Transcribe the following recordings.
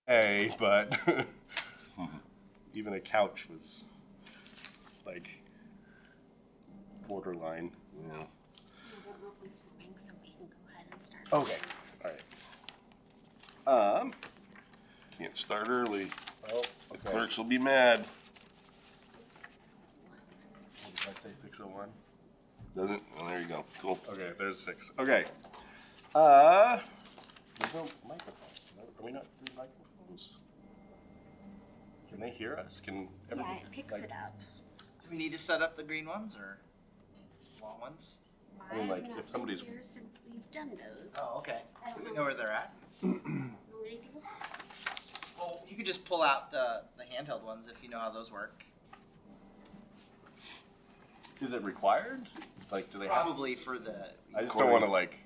but even a couch was like borderline. Yeah. I don't know if we're filming, so we can go ahead and start. Okay, all right. Can't start early. Oh, The okay. clerks will be mad. What did I say, 601? Does it? Well, there you go. Cool. Okay, there's 6. Okay. There's no microphones. Are we not doing microphones? Can they hear us? Can Yeah, everybody? it picks like, it up. Do we need to set up the green ones or long ones? I mean, like, I've not if somebody's- been here since we've done those. Oh, okay. Do we know where they're at? Ready to go? Well, you could just pull out the handheld ones if you know how those work. Is it required? Like, do they have? Probably for the. I just don't want to like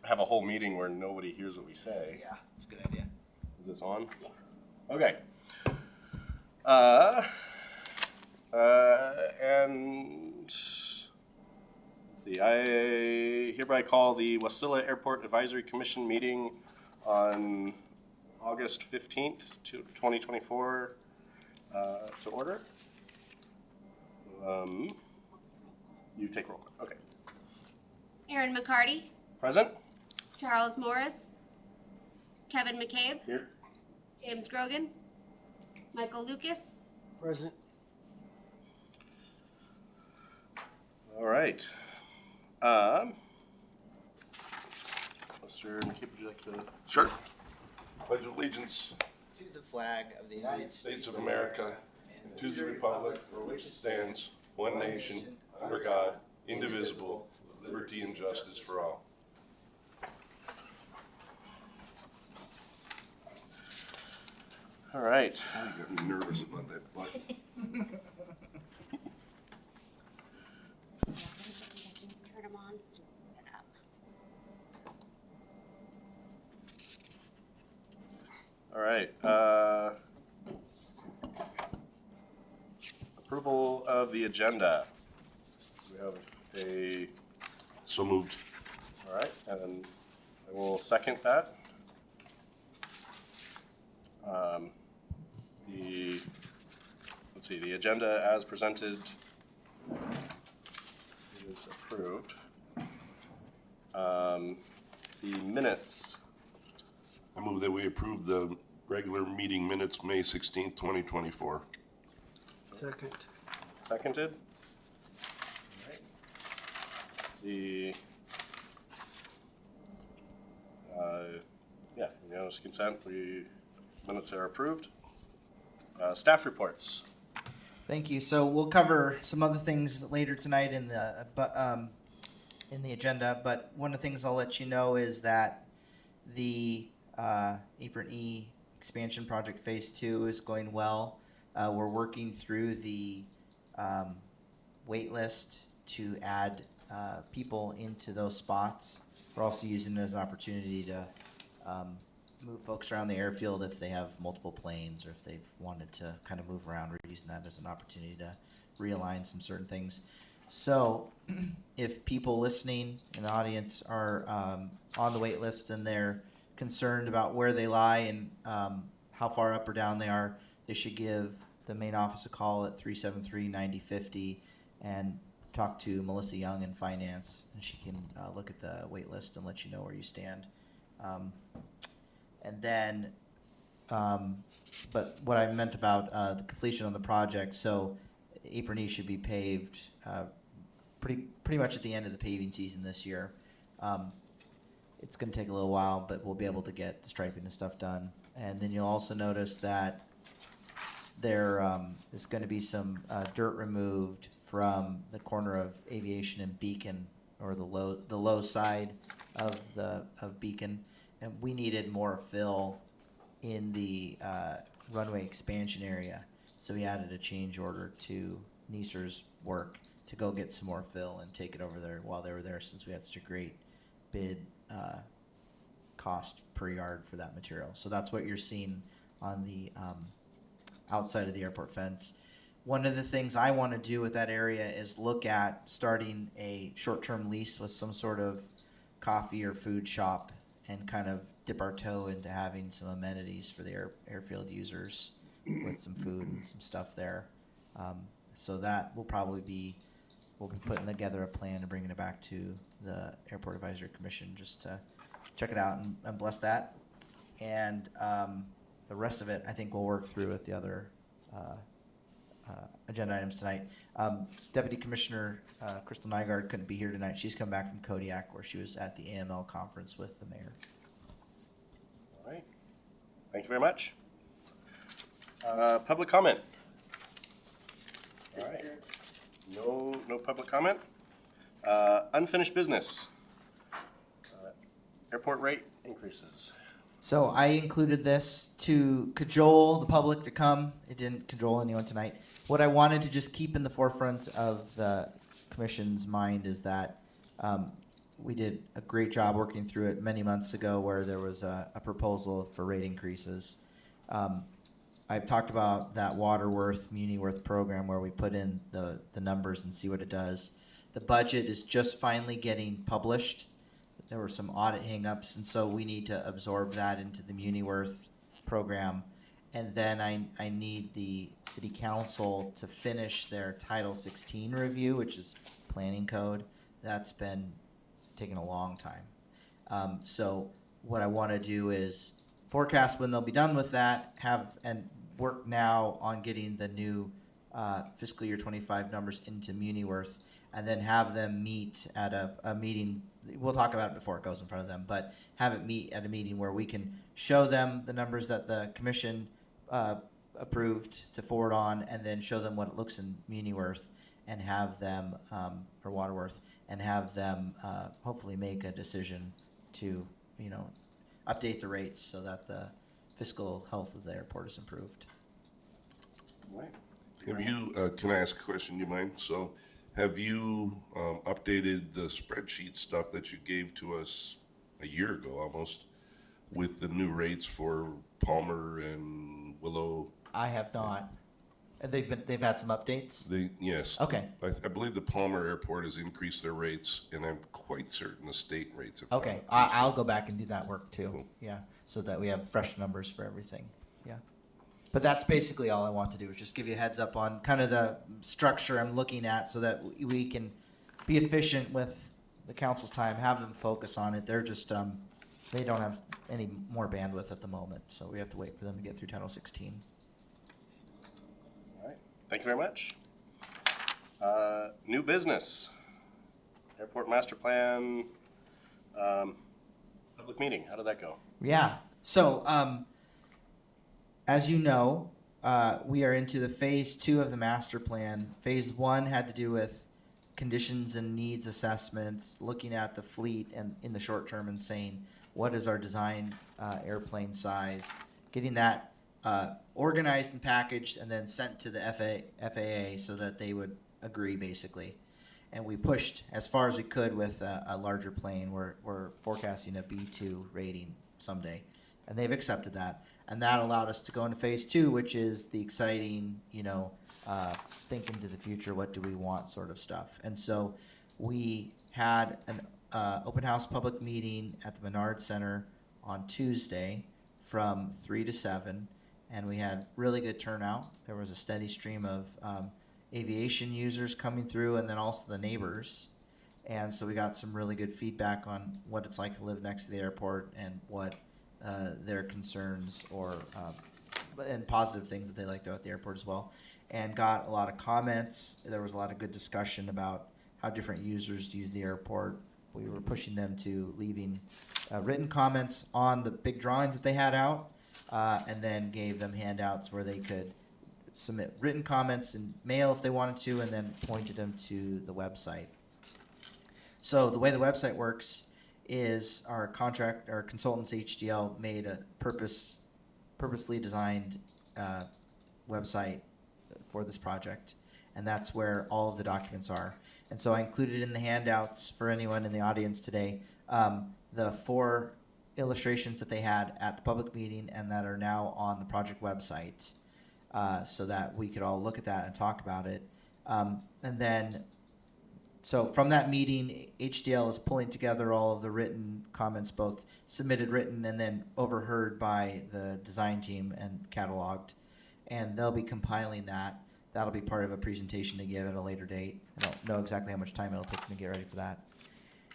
have a whole meeting where nobody hears what we say. Yeah, that's a good idea. Is this on? Yeah. Okay. And let's see. I hereby call the Wasilla Airport Advisory Commission meeting on August 15th, 2024 to order. You take roll. Okay. Aaron McCarty, Present? Charles Morris, Kevin McCabe, Here. James Grogan, Michael Lucas. Present. All right. Mr. McCabe, would you like to? Sure. Pledge allegiance To the flag of the United States of America and to the republic for which it stands, one nation, under God, indivisible, with liberty and justice for all. All right. You got me nervous about that button. Turn them on. Just put it up. All right. Approval of the agenda. We have a, So moved. all right, and I will second that. Let's see, the agenda as presented is approved. The minutes, I move that we approve the regular meeting minutes, May 16th, 2024. Second. seconded. All right. The, yeah, unanimous consent, minutes are approved. Staff reports. Thank you. So we'll cover some other things later tonight in the agenda, but one of the things I'll let you know is that the Apron E expansion project phase 2 is going well. We're working through the wait list to add people into those spots. We're also using it as an opportunity to move folks around the airfield if they have multiple planes or if they've wanted to kind of move around. We're using that as an opportunity to realign some certain things. So if people listening in the audience are on the wait list and they're concerned about where they lie and how far up or down they are, they should give the main office a call at 373-9050 and talk to Melissa Young in finance, and she can look at the wait list and let you know where you stand. And then, but what I meant about the completion of the project, so Apron E should be paved pretty much at the end of the paving season this year. It's going to take a little while, but we'll be able to get the striping and stuff done. And then you'll also notice that there is going to be some dirt removed from the corner of Aviation and Beacon, or the low side of Beacon, and we needed more fill in the runway expansion area, so we added a change order to Neeser's work to go get some more fill and take it over there while they were there, since we had such a great bid cost per yard for that material. So that's what you're seeing on the outside of the airport fence. One of the things I want to do with that area is look at starting a short-term lease with some sort of coffee or food shop and kind of dip our toe into having some amenities for the airfield users with some food and some stuff there. So that will probably be, we'll be putting together a plan and bringing it back to the Airport Advisory Commission just to check it out and bless that. And the rest of it, I think we'll work through with the other agenda items tonight. Deputy Commissioner Crystal Nygaard couldn't be here tonight. She's come back from Kodiak where she was at the AML conference with the mayor. All right. Thank you very much. Public comment. All right. No public comment. Unfinished business. Airport rate increases. So I included this to cajole the public to come. It didn't cajole anyone tonight. What I wanted to just keep in the forefront of the commission's mind is that we did a great job working through it many months ago where there was a proposal for rate increases. I've talked about that Waterworth, Muniworth program where we put in the numbers and see what it does. The budget is just finally getting published. There were some audit hangups, and so we need to absorb that into the Muniworth program. And then I need the city council to finish their Title 16 review, which is planning code. That's been taking a long time. So what I want to do is forecast when they'll be done with that, and work now on getting the new fiscal year 25 numbers into Muniworth, and then have them meet at a meeting. We'll talk about it before it goes in front of them, but have it meet at a meeting where we can show them the numbers that the commission approved to forward on, and then show them what it looks in Muniworth, and have them, or Waterworth, and have them hopefully make a decision to, update the rates so that the fiscal health of the airport is improved. All right. Have you, can I ask a question, you mind? So have you updated the spreadsheet stuff that you gave to us a year ago almost with the new rates for Palmer and Willow? I have not. And they've had some updates? Yes. Okay. I believe the Palmer Airport has increased their rates, and I'm quite certain the state rates have. Okay, I'll go back and do that work too. Cool. Yeah, so that we have fresh numbers for everything. Yeah. But that's basically all I want to do is just give you a heads up on kind of the structure I'm looking at so that we can be efficient with the council's time, have them focus on it. They're just, they don't have any more bandwidth at the moment, so we have to wait for them to get through Title 16. All right. Thank you very much. New business. Airport master plan. Public meeting. How did that go? Yeah. So, as you know, we are into the phase 2 of the master plan. Phase 1 had to do with conditions and needs assessments, looking at the fleet and in the short term and saying, what is our design airplane size? Getting that organized and packaged and then sent to the FAA so that they would agree, basically. And we pushed as far as we could with a larger plane. We're forecasting a B2 rating someday, and they've accepted that. And that allowed us to go into phase 2, which is the exciting, think into the future, what do we want sort of stuff. And so we had an open house public meeting at the Menard Center on Tuesday from 3 to 7, and we had really good turnout. There was a steady stream of aviation users coming through, and then also the neighbors. And so we got some really good feedback on what it's like to live next to the airport and what their concerns and positive things that they liked about the airport as well, and got a lot of comments. There was a lot of good discussion about how different users use the airport. We were pushing them to leaving written comments on the big drawings that they had out, and then gave them handouts where they could submit written comments in mail if they wanted to, and then pointed them to the website. So the way the website works is our consultants HDL made a purposely designed website for this project, and that's where all of the documents are. And so I included in the handouts for anyone in the audience today the 4 illustrations that they had at the public meeting and that are now on the project website, so that we could all look at that and talk about it. And then So from that meeting, HDL is pulling together all of the written comments, both submitted written and then overheard by the design team and cataloged. And they'll be compiling that. That'll be part of a presentation to give at a later date. I don't know exactly how much time it'll take them to get ready for that.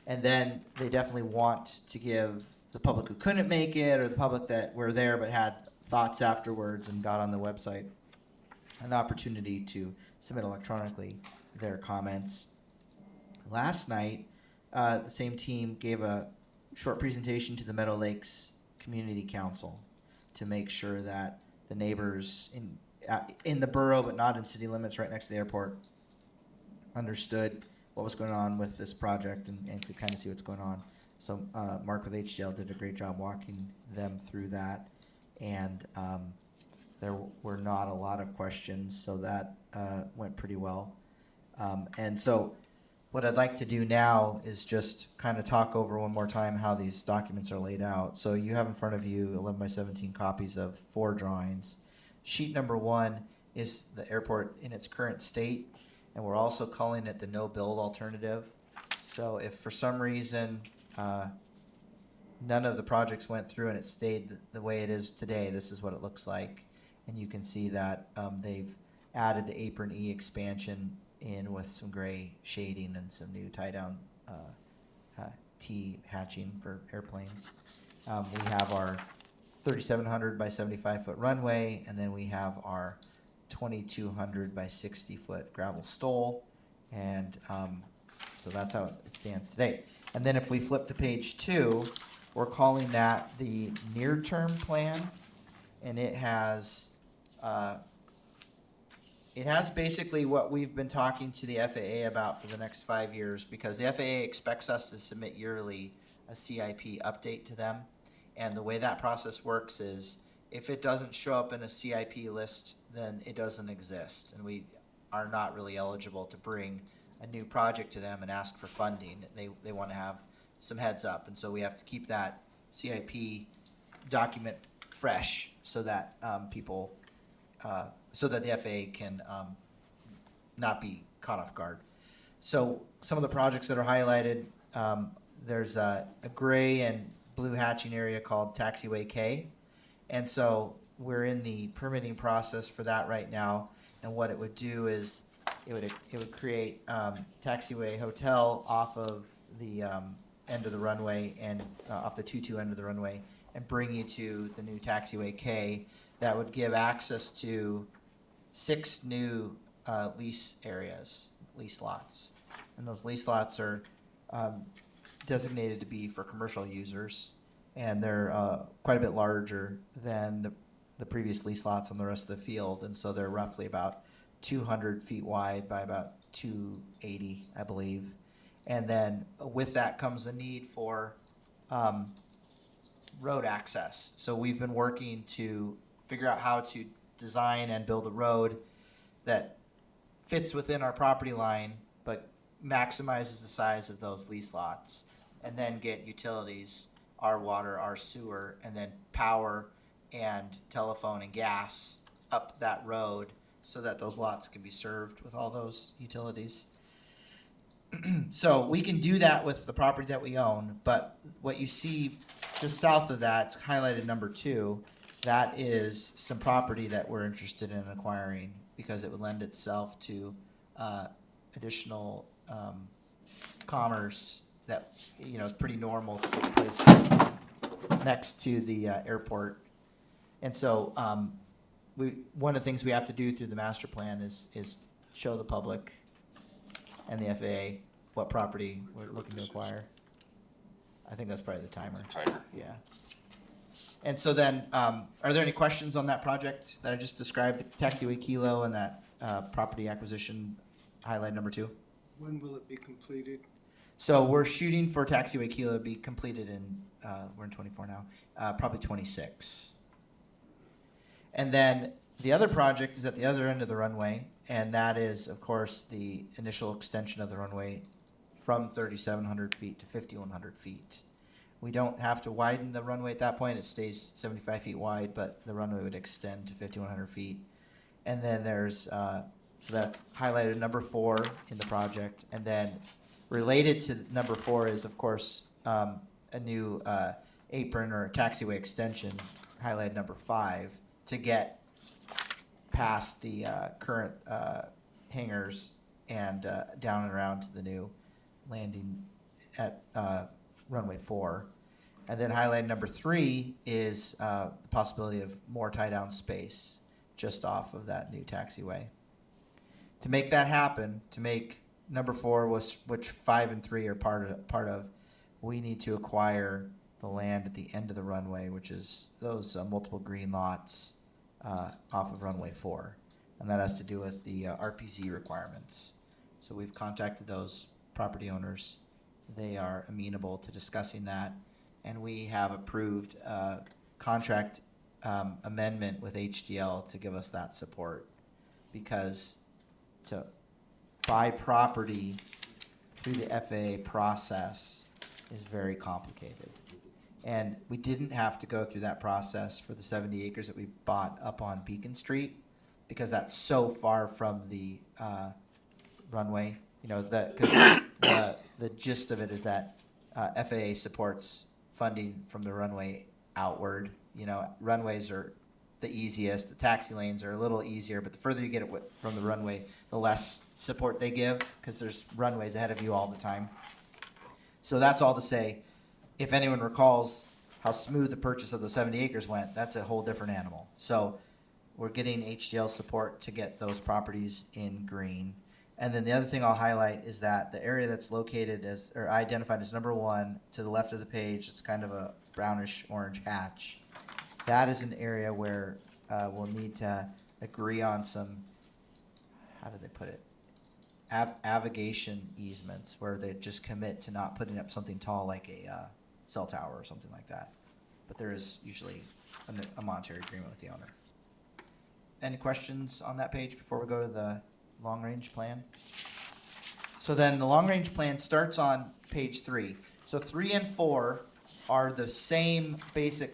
And then they definitely want to give the public who couldn't make it, or the public that were there but had thoughts afterwards and got on the website, an opportunity to submit electronically their comments. Last night, the same team gave a short presentation to the Meadow Lakes Community Council to make sure that the neighbors in the borough, but not in city limits right next to the airport, understood what was going on with this project and could kind of see what's going on. So Mark with HDL did a great job walking them through that, and there were not a lot of questions, so that went pretty well. And so what I'd like to do now is just kind of talk over one more time how these documents are laid out. So you have in front of you 11 by 17 copies of 4 drawings. Sheet number 1 is the airport in its current state, and we're also calling it the no-build alternative. So if for some reason none of the projects went through and it stayed the way it is today, this is what it looks like. And you can see that they've added the Apron E expansion in with some gray shading and some new tie-down T hatching for airplanes. We have our 3,700 by 75 foot runway, and then we have our 2,200 by 60 foot gravel stole, and so that's how it stands today. And then if we flip to page 2, we're calling that the near-term plan, and it has basically what we've been talking to the FAA about for the next 5 years, because the FAA expects us to submit yearly a CIP update to them. And the way that process works is if it doesn't show up in a CIP list, then it doesn't exist. And we are not really eligible to bring a new project to them and ask for funding. They want to have some heads up. And so we have to keep that CIP document fresh so that so that the FAA can not be caught off guard. So some of the projects that are highlighted, there's a gray and blue hatching area called Taxiway K. And so we're in the permitting process for that right now. And what it would do is it would create Taxiway Hotel off of the end of the runway and off the 2-2 end of the runway, and bring you to the new Taxiway K that would give access to 6 new lease areas, lease lots. And those lease lots are designated to be for commercial users, and they're quite a bit larger than the previous lease lots on the rest of the field. And so they're roughly about 200 feet wide by about 280, I believe. And then with that comes the need for road access. So we've been working to figure out how to design and build a road that fits within our property line but maximizes the size of those lease lots, and then get utilities, our water, our sewer, and then power and telephone and gas up that road so that those lots can be served with all those utilities. So we can do that with the property that we own, but what you see just south of that, it's highlighted number 2, that is some property that we're interested in acquiring because it would lend itself to additional commerce that is pretty normal to take place next to the airport. And so one of the things we have to do through the master plan is show the public and the FAA what property we're looking to acquire. I think that's probably the timer. Yeah. And so then, are there any questions on that project that I just described, the Taxiway Kilo and that property acquisition highlight number 2? When will it be completed? So we're shooting for Taxiway Kilo to be completed in, we're in 24 now, probably 26. And then the other project is at the other end of the runway, and that is, of course, the initial extension of the runway from 3,700 feet to 5,100 feet. We don't have to widen the runway at that point. It stays 75 feet wide, but the runway would extend to 5,100 feet. And then there's So that's highlighted number 4 in the project. And then related to number 4 is, of course, a new apron or taxiway extension, highlighted number 5, to get past the current hangars and down and around to the new landing at runway 4. And then highlighted number 3 is the possibility of more tie-down space just off of that new taxiway. To make that happen, to make number 4, which 5 and 3 are part of, we need to acquire the land at the end of the runway, which is those multiple green lots off of runway 4. And that has to do with the RPZ requirements. So we've contacted those property owners. They are amenable to discussing that. And we have approved contract amendment with HDL to give us that support, because to buy property through the FAA process is very complicated. And we didn't have to go through that process for the 70 acres that we bought up on Beacon Street, because that's so far from the runway. You know, the gist of it is that FAA supports funding from the runway outward. You know, runways are the easiest. The taxi lanes are a little easier, but the further you get it from the runway, the less support they give, because there's runways ahead of you all the time. So that's all to say, if anyone recalls how smooth the purchase of the 70 acres went, that's a whole different animal. So we're getting HDL support to get those properties in green. And then the other thing I'll highlight is that the area that's located as, or identified as number 1 to the left of the page, it's kind of a brownish orange hatch. That is an area where we'll need to agree on some, how do they put it? Avigation easements, where they just commit to not putting up something tall like a cell tower or something like that. But there is usually a monetary agreement with the owner. Any questions on that page before we go to the long-range plan? So then the long-range plan starts on page 3. So 3 and 4 are the same basic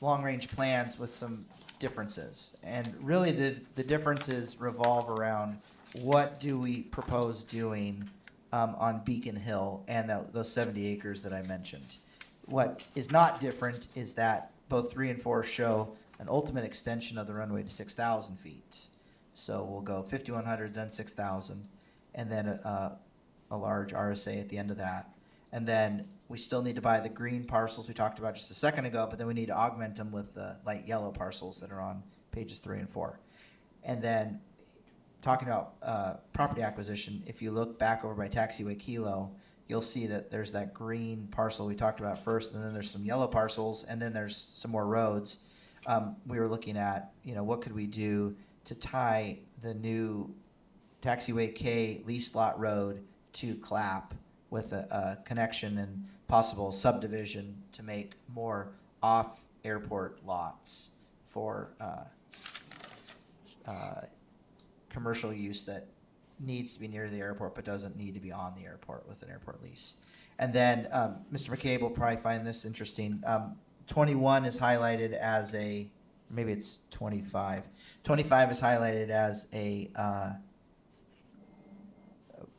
long-range plans with some differences. And really the differences revolve around what do we propose doing on Beacon Hill and those 70 acres that I mentioned. What is not different is that both 3 and 4 show an ultimate extension of the runway to 6,000 feet. So we'll go 5,100, then 6,000, and then a large RSA at the end of that. And then we still need to buy the green parcels we talked about just a second ago, but then we need to augment them with the light yellow parcels that are on pages 3 and 4. And then talking about property acquisition, if you look back over by Taxiway Kilo, you'll see that there's that green parcel we talked about first, and then there's some yellow parcels, and then there's some more roads. We were looking at, you know, what could we do to tie the new Taxiway K lease lot road to Clap with a connection and possible subdivision to make more off-airport lots for commercial use that needs to be near the airport but doesn't need to be on the airport with an airport lease. And then Mr. McCabe will probably find this interesting. 21 is highlighted as a, maybe it's 25. 25 is highlighted as a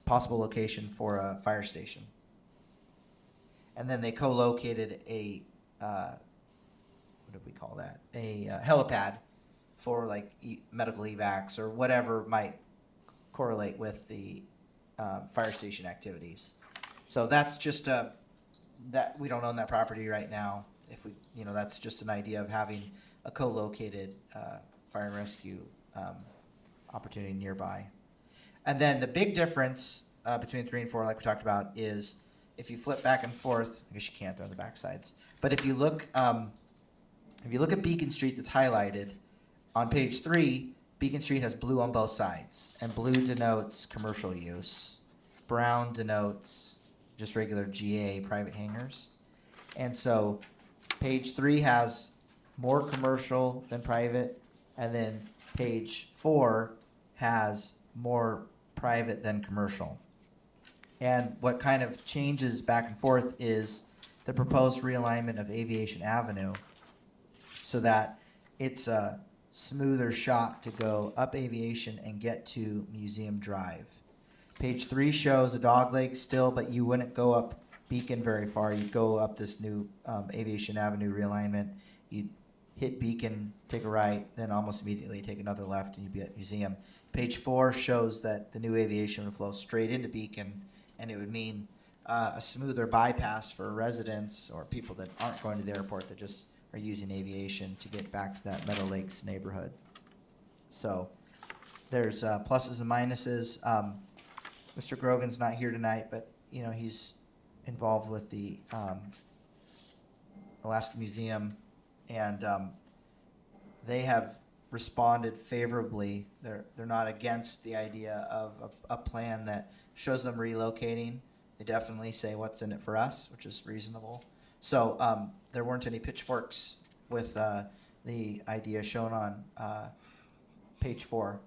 possible location for a fire station. And then they co-located a, what do we call that? A helipad for like medical evacs or whatever might correlate with the fire station activities. So that's just that we don't own that property right now. If we, you know, that's just an idea of having a co-located fire and rescue opportunity nearby. And then the big difference between 3 and 4, like we talked about, is if you flip back and forth. I guess you can't, they're on the back sides. But if you look at Beacon Street that's highlighted on page 3, Beacon Street has blue on both sides, and blue denotes commercial use. Brown denotes just regular GA private hangars. And so page 3 has more commercial than private, and then page 4 has more private than commercial. And what kind of changes back and forth is the proposed realignment of Aviation Avenue so that it's smoother shot to go up Aviation and get to Museum Drive. Page 3 shows a dog leg still, but you wouldn't go up Beacon very far. You'd go up this new Aviation Avenue realignment. You'd hit Beacon, take a right, then almost immediately take another left, and you'd be at Museum. Page 4 shows that the new Aviation would flow straight into Beacon, and it would mean a smoother bypass for residents or people that aren't going to the airport that just are using Aviation to get back to that Meadow Lakes neighborhood. So there's pluses and minuses. Mr. Grogan's not here tonight, but you know he's involved with the Alaska Museum, and they have responded favorably. They're not against the idea of a plan that shows them relocating. They definitely say what's in it for us, which is reasonable. So there weren't any pitchforks with the idea shown on page 4.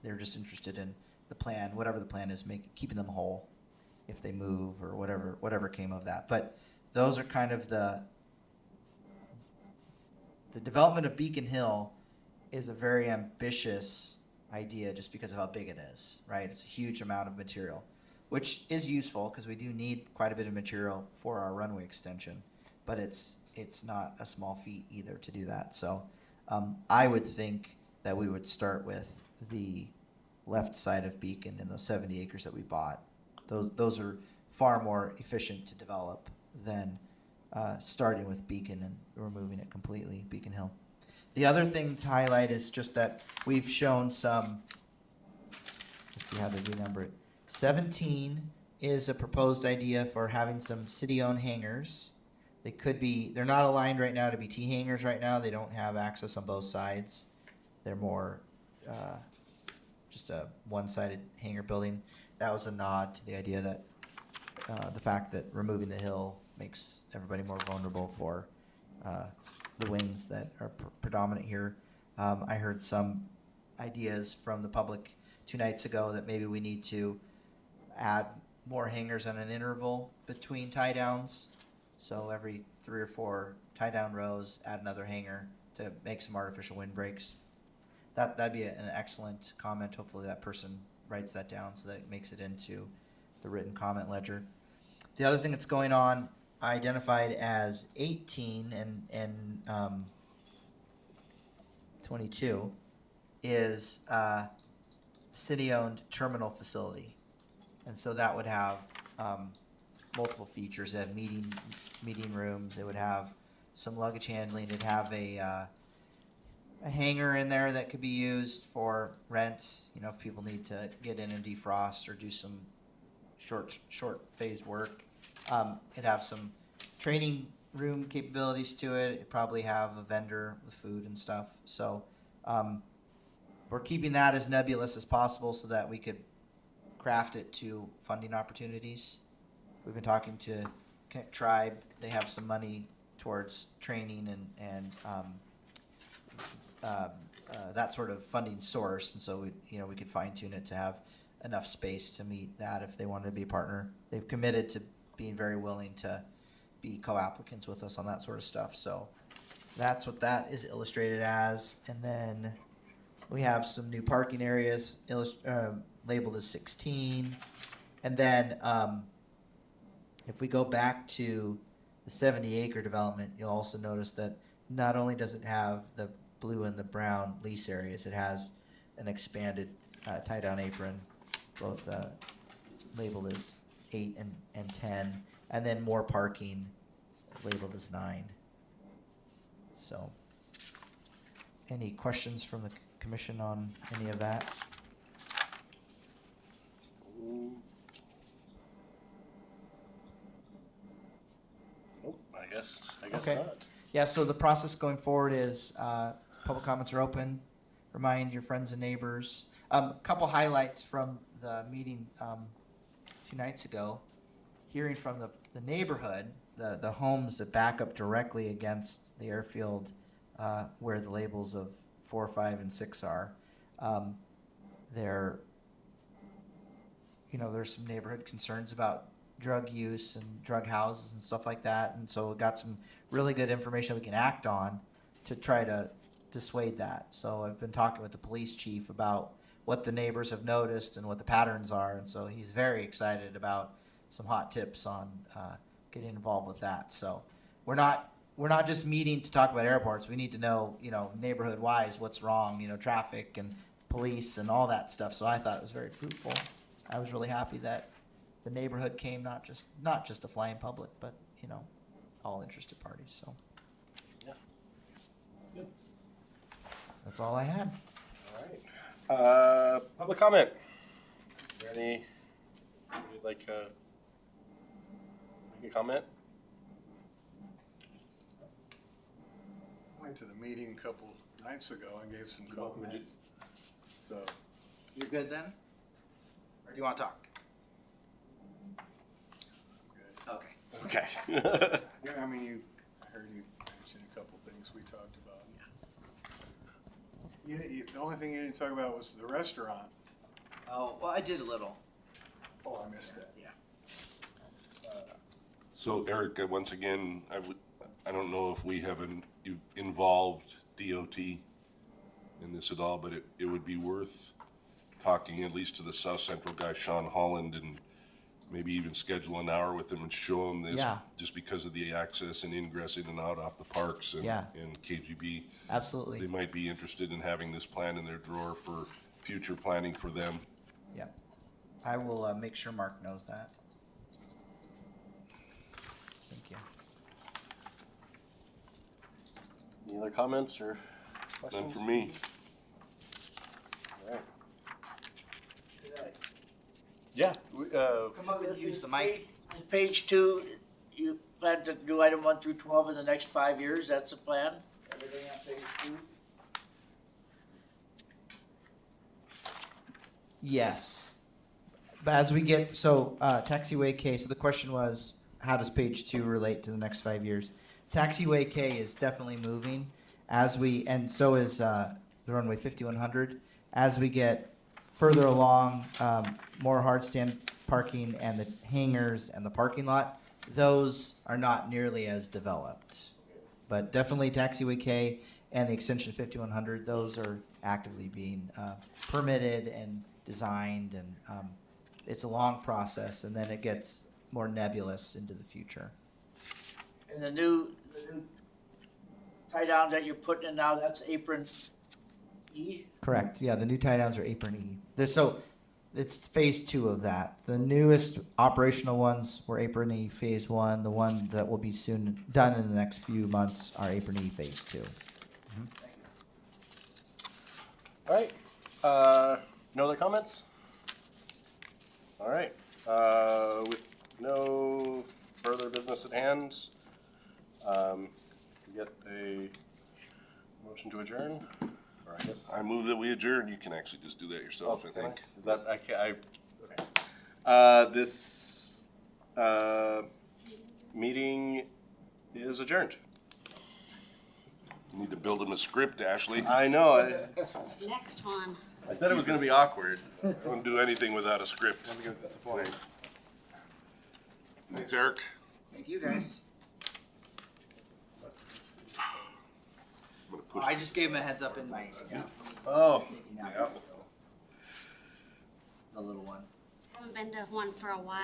They're just interested in the plan, whatever the plan is, keeping them whole if they move or whatever came of that. But those are kind of the development of Beacon Hill is a very ambitious idea just because of how big it is, right? It's a huge amount of material, which is useful because we do need quite a bit of material for our runway extension, but it's not a small feat either to do that. So I would think that we would start with the left side of Beacon and those 70 acres that we bought. Those are far more efficient to develop than starting with Beacon and removing it completely, Beacon Hill. The other thing to highlight is just that we've shown some, let's see how to renumber it. 17 is a proposed idea for having some city-owned hangars. They're not aligned right now to be T hangars right now. They don't have access on both sides. They're more just a one-sided hangar building. That was a nod to the idea that the fact that removing the hill makes everybody more vulnerable for the winds that are predominant here. I heard some ideas from the public 2 nights ago that maybe we need to add more hangars on an interval between tie downs. So every 3 or 4 tie down rows, add another hangar to make some artificial windbreaks. That'd be an excellent comment. Hopefully that person writes that down so that it makes it into the written comment ledger. The other thing that's going on, identified as 18 and 22, is city-owned terminal facility, and so that would have multiple features. It would have meeting rooms. It would have some luggage handling. It'd have a hangar in there that could be used for rent. You know, if people need to get in and defrost or do some short phase work. It'd have some training room capabilities to it. It'd probably have a vendor with food and stuff. So we're keeping that as nebulous as possible so that we could craft it to funding opportunities. We've been talking to Connect Tribe. They have some money towards training and that sort of funding source, and so we could fine tune it to have enough space to meet that if they wanted to be a partner. They've committed to being very willing to be co-applicants with us on that sort of stuff. So that's what that is illustrated as. And then we have some new parking areas labeled as 16. And then if we go back to the 70-acre development, you'll also notice that not only does it have the blue and the brown lease areas, it has an expanded tie-down apron, both labeled as 8 and 10, and then more parking labeled as 9. So, any questions from the commission on any of that? Nope, I guess Okay. not. Yeah, so the process going forward is public comments are open. Remind your friends and neighbors. A couple highlights from the meeting 2 nights ago. Hearing from the neighborhood, the homes that back up directly against the airfield where the labels of 4, 5, and 6 are. There's some neighborhood concerns about drug use and drug houses and stuff like that, and so we got some really good information we can act on to try to dissuade that. So I've been talking with the police chief about what the neighbors have noticed and what the patterns are, and so he's very excited about some hot tips on getting involved with that. So we're not just meeting to talk about airports. We need to know, neighborhood wise, what's wrong, traffic and police and all that stuff. So I thought it was very fruitful. I was really happy that the neighborhood came, not just the flying public, but all interested parties. So Yeah. Good. that's all I had. All right. Public comment. Is there any, you'd like make a comment? Went to the meeting a couple nights ago and gave some welcome, comments. So, You're good then? Or do you want to talk? good. Okay. Okay. Yeah, I heard you mention a couple things we talked about. The only thing you didn't talk about was the restaurant. Oh, well, I did a little. Oh, I missed that. Yeah. So Eric, once again, I don't know if we have involved DOT in this at all, but it would be worth talking at least to the South Central guy, Sean Holland, and maybe even schedule an hour with him and show him this, Yeah. just because of the access and ingress in and out off the parks and, Yeah. and KGB. Absolutely. They might be interested in having this plan in their drawer for future planning for them. Yeah. I will make sure Mark knows that. Thank you. Any other comments or questions? None for me. All right. Yeah. Come up and use the mic. Page 2, you plan to do item 1 through 12 in the next 5 years, that's the plan? Everything on page 2? Yes. But as we get, taxiway K, so the question was, how does page 2 relate to the next 5 years? Taxiway K is definitely moving and so is the runway 5100. As we get further along, more hardstand parking and the hangars and the parking lot, those are not nearly as developed. But definitely Taxiway K and the extension 5100, those are actively being permitted and designed, and it's a long process, and then it gets more nebulous into the future. And the new tie downs that you're putting in now, that's apron E? Correct. Yeah, the new tie downs are apron E. It's phase 2 of that. The newest operational ones were apron E phase 1. The one that will be soon done in the next few months are apron E phase 2. All right. No other comments? All right. With no further business at hand, we get a motion to adjourn. Or I guess. I move that we adjourn. You can actually just do that yourself, I can think. Is that okay? This meeting is adjourned. You need to build him a script, Ashley. I know. Next one. I said it was going to be awkward. I don't do anything without a script. I'm going to disappoint. Thanks, Eric. Thank you, guys. I'm gonna push. I just gave him a heads up in my Oh. the little one. Haven't been to one for a while.